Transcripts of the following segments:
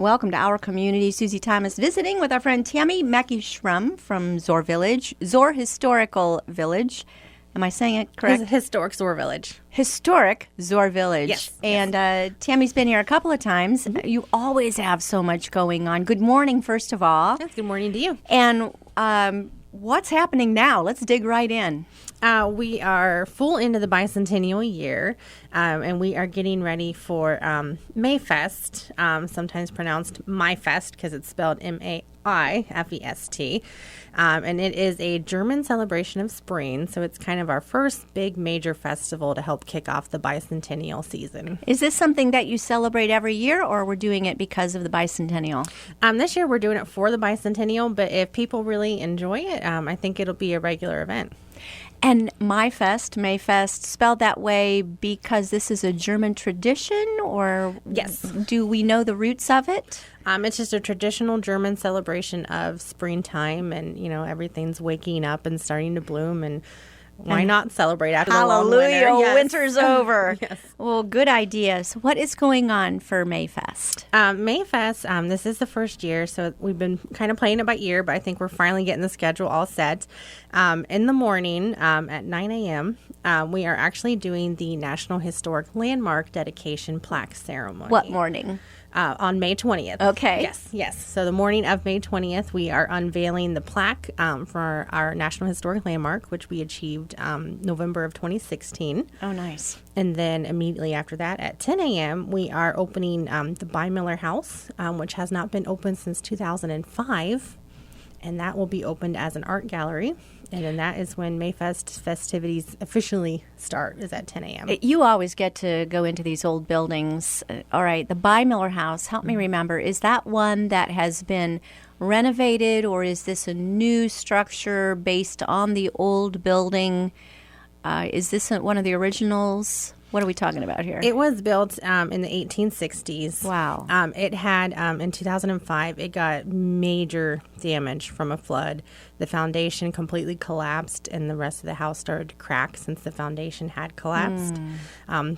Welcome to our community. Susie Thomas visiting with our friend Tammy Mackey-Schrum from Zoar Village, Zoar Historical Village. Am I saying it correct? Historic Zoar Village. Historic Zoar Village. Yes. And Tammy's been here a couple of times. Mm-hmm. You always have so much going on. Good morning, first of all. Yes, good morning to you. And what's happening now? Let's dig right in. We are full into the bicentennial year, and we are getting ready for Mayfest, sometimes pronounced MyFest because it's spelled M-A-I-F-E-S-T. And it is a German celebration of spring, so it's kind of our first big major festival to help kick off the bicentennial season. Is this something that you celebrate every year, or we're doing it because of the bicentennial? This year we're doing it for the bicentennial, but if people really enjoy it, I think it'll be a regular event. And Mayfest, spelled that way because this is a German tradition, or yes, do we know the roots of it? It's just a traditional German celebration of springtime, and everything's waking up and starting to bloom, and why not celebrate after the long winter? Hallelujah, yes. Winter's over. Yes. Well, good idea. So what is going on for Mayfest? Mayfest, this is the first year, so we've been kind of playing it by ear, but I think we're finally getting the schedule all set. In the morning at 9 a.m., we are actually doing the National Historic Landmark Dedication Plaque Ceremony. What morning? On May 20th. Okay. Yes. So the morning of May 20th, we are unveiling the plaque for our National Historic Landmark, which we achieved November of 2016. Oh, nice. And then immediately after that, at 10 a.m., we are opening the By Miller House, which has not been open since 2005. And that will be opened as an art gallery. And then that is when Mayfest festivities officially start, is at 10 a.m. You always get to go into these old buildings. All right, the By Miller House, help me remember, is that one that has been renovated, or is this a new structure based on the old building? Is this one of the originals? What are we talking about here? It was built in the 1860s. Wow. It had, in 2005, it got major damage from a flood. The foundation completely collapsed, and the rest of the house started to crack since the foundation had collapsed.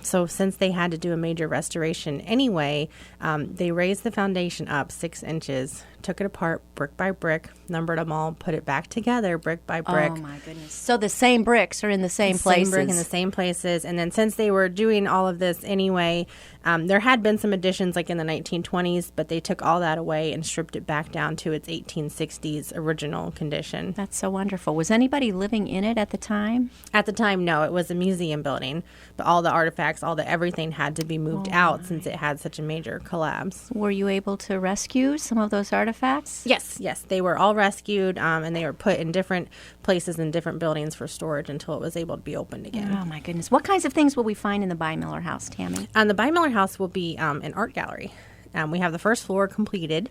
So since they had to do a major restoration anyway, they raised the foundation up 6 inches, took it apart brick by brick, numbered them all, put it back together brick by brick. Oh, my goodness. So the same bricks are in the same places. Same brick in the same places. And then since they were doing all of this anyway, there had been some additions like in the 1920s, but they took all that away and stripped it back down to its 1860s original condition. That's so wonderful. Was anybody living in it at the time? At the time, no. It was a museum building, but all the artifacts, everything had to be moved out since it had such a major collapse. Were you able to rescue some of those artifacts? Yes. They were all rescued, and they were put in different places in different buildings for storage until it was able to be opened again. Oh, my goodness. What kinds of things will we find in the By Miller House, Tammy? The By Miller House will be an art gallery. We have the first floor completed.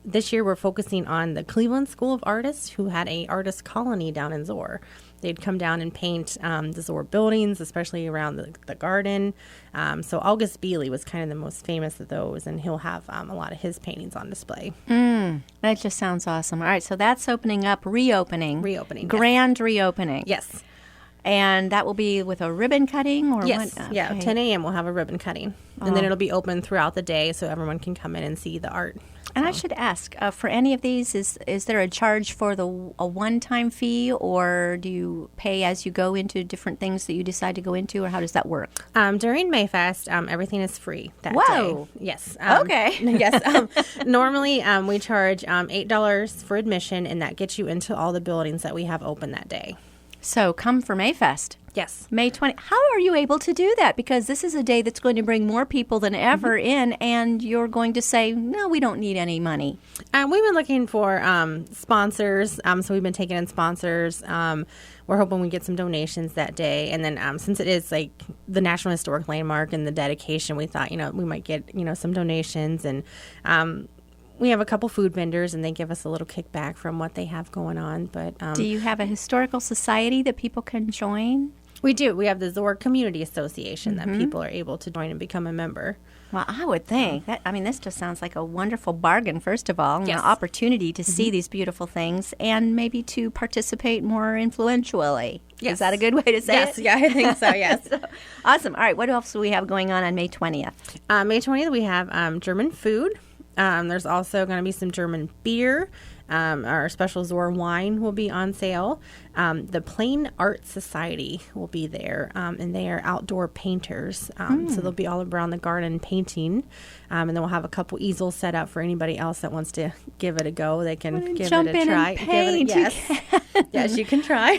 This year we're focusing on the Cleveland School of Artists, who had a artist colony down in Zoar. They'd come down and paint the Zoar buildings, especially around the garden. So August Bealey was kind of the most famous of those, and he'll have a lot of his paintings on display. That just sounds awesome. All right, so that's reopening. Grand reopening. Yes. And that will be with a ribbon cutting? Or yes. Okay. Yeah, 10 a.m. we'll have a ribbon cutting. And then it'll be open throughout the day so everyone can come in and see the art. And I should ask, for any of these, is there a charge for a one-time fee, or do you pay as you go into different things that you decide to go into, or how does that work? During Mayfest, everything is free that Whoa. day. Yes. Okay. Yes. Normally, we charge $8 for admission, and that gets you into all the buildings that we have open that day. So come for Mayfest. Yes. May 20. How are you able to do that? Because this is a day that's going to bring more people than ever in, and you're going to say, no, we don't need any money. We've been looking for sponsors, so we've been taking in sponsors. We're hoping we get some donations that day. And then since it is like the National Historic Landmark and the dedication, we thought, we might get, some donations. And we have a couple food vendors, and they give us a little kickback from what they have going on. But do you have a historical society that people can join? We do. We have the Zoar Community Association that people are able to join and become a member. Well, I would think that. I mean, this just sounds like a wonderful bargain. First of all, yes. An opportunity to see these beautiful things, and maybe to participate more influentially. Yes. Is that a good way to say yes. it? Yeah, I think so. Yes. Awesome. All right. What else do we have going on May 20th? May 20th, we have German food. There's also going to be some German beer. Our special Zor wine will be on sale. The Plain Art Society will be there, and they are outdoor painters. So they'll be all around the garden painting. And then we'll have a couple easels set up for anybody else that wants to give it a go. They can give jump it a in try. and paint. Yes, you can try.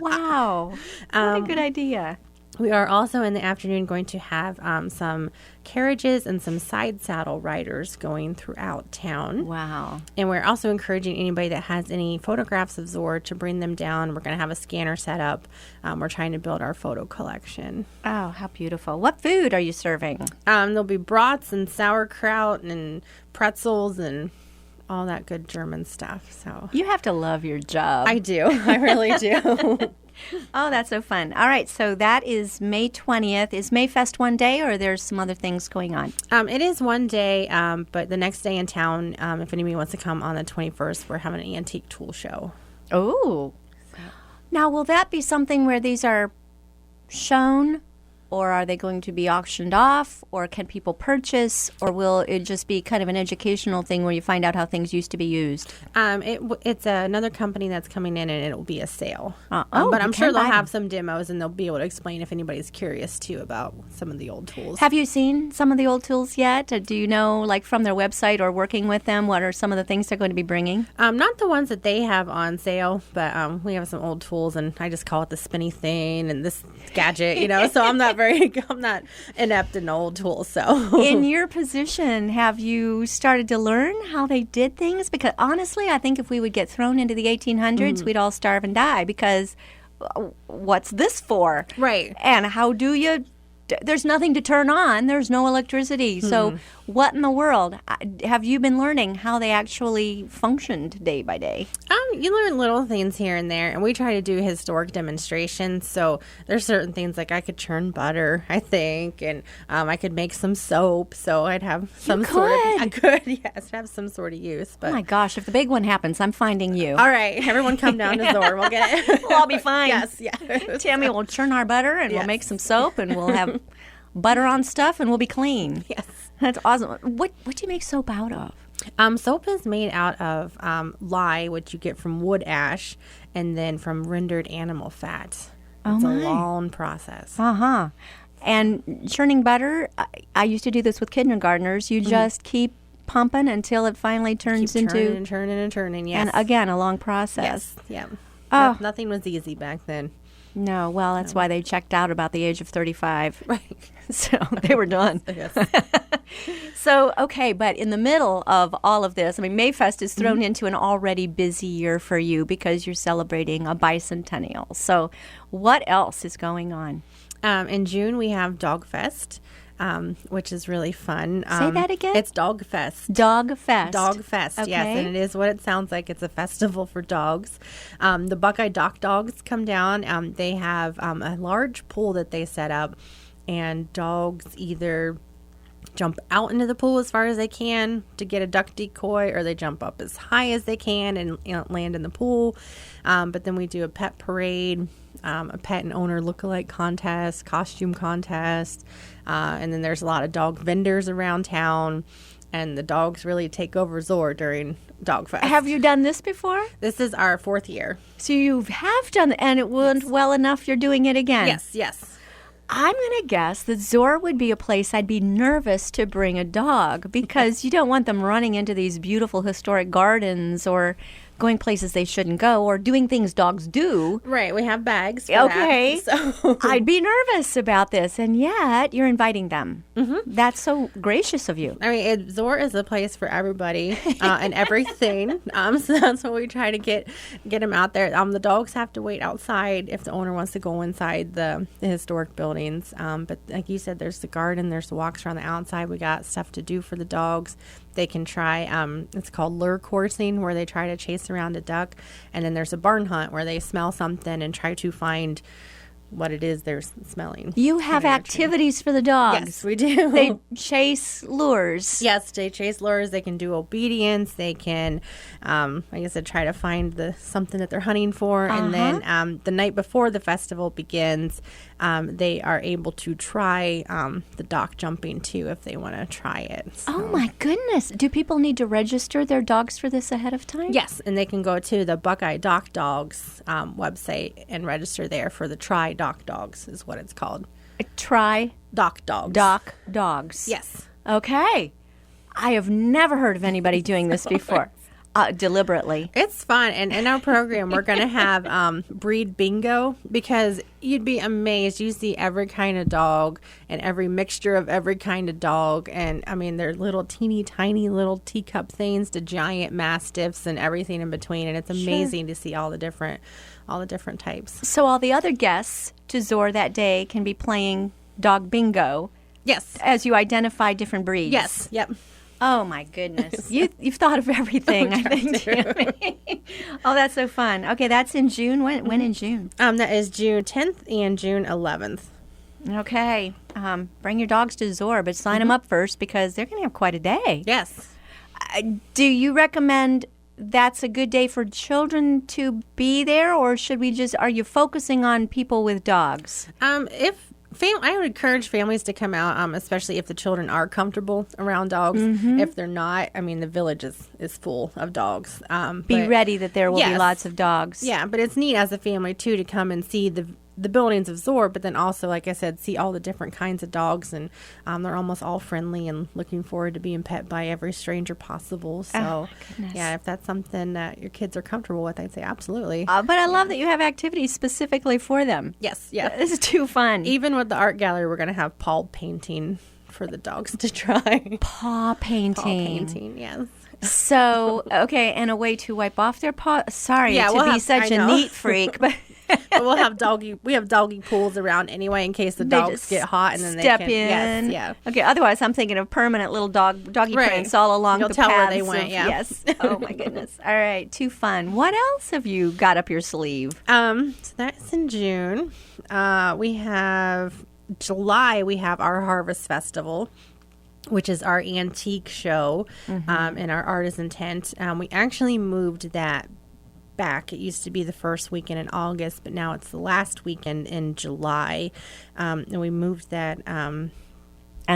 Wow. What a good idea. We are also in the afternoon going to have some carriages and some side saddle riders going throughout town. Wow. And we're also encouraging anybody that has any photographs of Zor to bring them down. We're going to have a scanner set up. We're trying to build our photo collection. Oh, how beautiful. What food are you serving? There'll be brats and sauerkraut and pretzels and all that good German stuff. So You have to love your job. I do. I really do. Oh, that's so fun. All right, so that is May 20th. Is Mayfest one day, or there's some other things going on? It is one day, but the next day in town, if anybody wants to come on the 21st, we're having an antique tool show. Oh. Now, will that be something where these are shown, or are they going to be auctioned off, or can people purchase, or will it just be kind of an educational thing where you find out how things used to be used? It's another company that's coming in, and it'll be a sale. But But I'm sure they'll have some demos, and they'll be able to explain if anybody's curious, too, about some of the old tools. Have you seen some of the old tools yet? Do you know, like from their website or working with them, what are some of the things they're going to be bringing? Not the ones that they have on sale, but we have some old tools, and I just call it the spinny thing and this gadget, so I'm not inept in old tools. So in your position, have you started to learn how they did things? Because honestly, I think if we would get thrown into the 1800s, we'd all starve and die, because what's this for? Right. And how do you... There's nothing to turn on. There's no electricity. So what in the world? Have you been learning how they actually functioned day by day? You learn little things here and there, and we try to do historic demonstrations. So there's certain things like I could churn butter, I think, and I could make some soap. So I'd have some I could, yes, have some sort of use. But oh my gosh, if the big one happens, I'm finding you. all right, everyone come down to Zor. We'll get it. We'll all be fine. Yes, yeah. Tammy will churn our butter, and we'll make some soap, and we'll have butter on stuff, and we'll be clean. Yes. That's awesome. What do you make soap out of? Soap is made out of lye, which you get from wood ash, and then from rendered animal fat. It's a long process. Uh-huh. And churning butter, I used to do this with kindergartners. You just keep pumping until it finally turns into... turning, yes. And again, a long process. Yes, yeah. Oh. Nothing was easy back then. No, well, that's why they checked out about the age of 35. Right. So they were done. Yes. So, okay, but in the middle of all of this, I mean, Mayfest is thrown into an already busy year for you because you're celebrating a bicentennial. So what else is going on? In June, we have Dog Fest, which is really fun. Say that again? It's Dog Fest. Dog Fest. Dog Fest, okay. Yes, and it is what it sounds like. It's a festival for dogs. The Buckeye Dock Dogs come down. They have a large pool that they set up, and dogs either jump out into the pool as far as they can to get a duck decoy, or they jump up as high as they can and land in the pool. But then we do a pet parade, a pet and owner lookalike contest, costume contest, and then there's a lot of dog vendors around town, and the dogs really take over Zor during Dog Fest. Have you done this before? This is our 4th year. So you have done it, and it went well enough you're doing it again. Yes. I'm going to guess that Zor would be a place I'd be nervous to bring a dog, because you don't want them running into these beautiful historic gardens or going places they shouldn't go or doing things dogs do. Right, we have bags for okay. that, so. I'd be nervous about this, and yet you're inviting them. Mm-hmm. That's so gracious of you. I mean, Zor is a place for everybody and everything, so that's what we try to get them out there. The dogs have to wait outside if the owner wants to go inside the historic buildings, but like you said, there's the garden, there's the walks around the outside. We got stuff to do for the dogs. They can try, it's called lure coursing, where they try to chase around a duck. And then there's a barn hunt where they smell something and try to find what it is they're smelling. You have activities for the dogs. Yes, we do. They chase lures. Yes, they chase lures. They can do obedience. They can, like I said, try to find something that they're hunting for. And then the night before the festival begins, they are able to try the dock jumping too if they want to try it. So. Oh my goodness. Do people need to register their dogs for this ahead of time? Yes, and they can go to the Buckeye Dock Dogs website and register there for the Try Dock Dogs is what it's called. Try Dock Dogs. Dock Dogs. Yes. Okay. I have never heard of anybody doing this before. Deliberately. It's fun. And in our program, we're going to have breed bingo because you'd be amazed. You see every kind of dog and every mixture of every kind of dog. And I mean, they're little teeny tiny little teacup things to giant mastiffs and everything in between. And it's amazing to see all the different types. So all the other guests to Zor that day can be playing dog bingo. Yes. As you identify different breeds. Yes. Yep. Oh my goodness. You've thought of everything, I think, Tammy. Oh, that's so fun. Okay, that's in June. When in June? That is June 10th and June 11th. Okay. Bring your dogs to Zor, but sign them up first because they're going to have quite a day. Yes. Do you recommend that's a good day for children to be there, or are you focusing on people with dogs? I would encourage families to come out, especially if the children are comfortable around dogs. If they're not, I mean, the village is full of dogs. Be ready that there will be lots of dogs. Yeah, but it's neat as a family, too, to come and see the buildings of Zor, but then also, like I said, see all the different kinds of dogs, and they're almost all friendly and looking forward to being pet by every stranger possible. So, yeah, if that's something that your kids are comfortable with, I'd say absolutely. But I love that you have activities specifically for them. Yes, yeah. This is too fun. Even with the art gallery, we're going to have paw painting for the dogs to try. Paw painting. Paw painting, yes. So, okay, and a way to wipe off their paw. Sorry to be such a neat freak, but... But we have doggy pools around anyway in case the dogs get hot and then step they can in. Yes, yeah. Okay, otherwise I'm thinking of permanent little doggy prints all along You'll the tell paths where they went, yes. Oh my goodness. All right, too fun. What else have you got up your sleeve? So that's in June. We have July, we have our Harvest Festival, which is our antique show in our artisan tent. We actually moved that back. It used to be the first weekend in August, but now it's the last weekend in July. And we moved that. And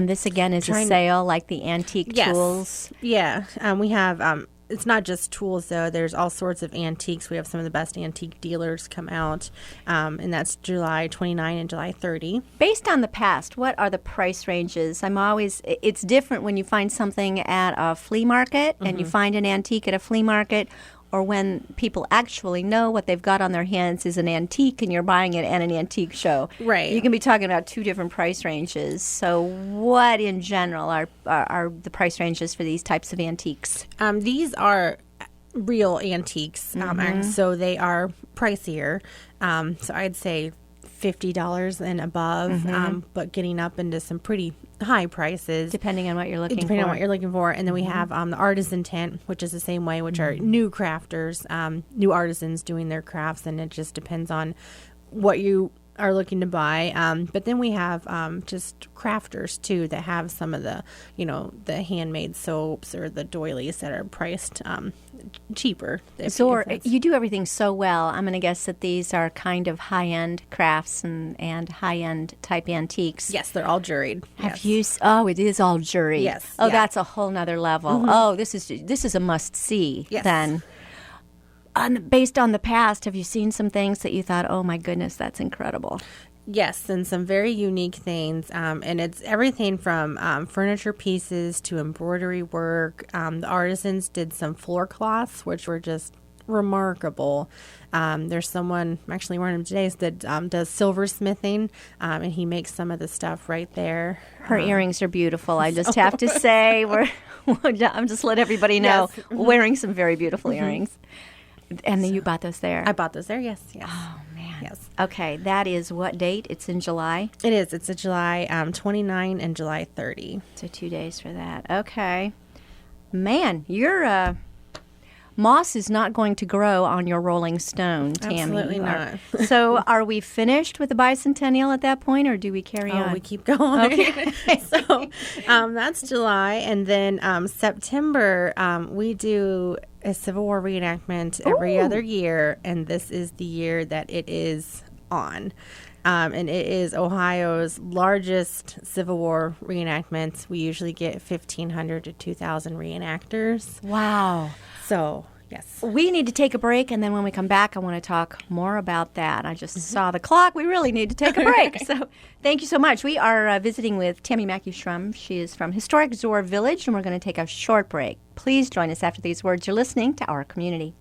this again is a sale like the antique tools? Yeah. We have, it's not just tools though. There's all sorts of antiques. We have some of the best antique dealers come out. And that's July 29 and July 30. Based on the past, what are the price ranges? It's different when you find something at a flea market and you find an antique at a flea market, or when people actually know what they've got on their hands is an antique and you're buying it at an antique show. Right. You can be talking about two different price ranges. So what in general are the price ranges for these types of antiques? These are real antiques, and so they are pricier. So I'd say $50 and above, but getting up into some pretty high prices. Depending on what you're looking for. Depending on what you're looking for. And then we have the artisan tent, which is the same way, which are new crafters, new artisans doing their crafts. And it just depends on what you are looking to buy. But then we have just crafters, too, that have some of the, the handmade soaps or the doilies that are priced cheaper. Zor, you do everything so well. I'm going to guess that these are kind of high-end crafts and high-end type antiques. Yes, they're all juried. It is all juried. Yes. Oh, that's a whole nother level. Oh, this is a must-see then. Based on the past, have you seen some things that you thought, oh my goodness, that's incredible? Yes, and some very unique things. And it's everything from furniture pieces to embroidery work. The artisans did some floor cloths, which were just remarkable. There's someone, I'm actually wearing them today, that does silversmithing, and he makes some of the stuff right there. Her earrings are beautiful, I just have to say. I'm just let everybody know, wearing some very beautiful earrings. And then you bought those there? I bought those there, yes. Oh, man. Yes. Okay, that is what date? It's in July? It is. It's a July 29 and July 30. So 2 days for that. Okay. Man, your moss is not going to grow on your Rolling Stone, Tammy. Absolutely not. So are we finished with the bicentennial at that point, or do we carry on? Oh, we keep going. Okay. So that's July. And then September, we do a Civil War reenactment every other year, and this is the year that it is on. And it is Ohio's largest Civil War reenactments. We usually get 1,500 to 2,000 reenactors. Wow. So, yes. We need to take a break, and then when we come back, I want to talk more about that. I just saw the clock. We really need to take a break. So thank you so much. We are visiting with Tammy Mackey-Schrum. She is from Historic Zoar Village, and we're going to take a short break. Please join us after these words. You're listening to Our Community.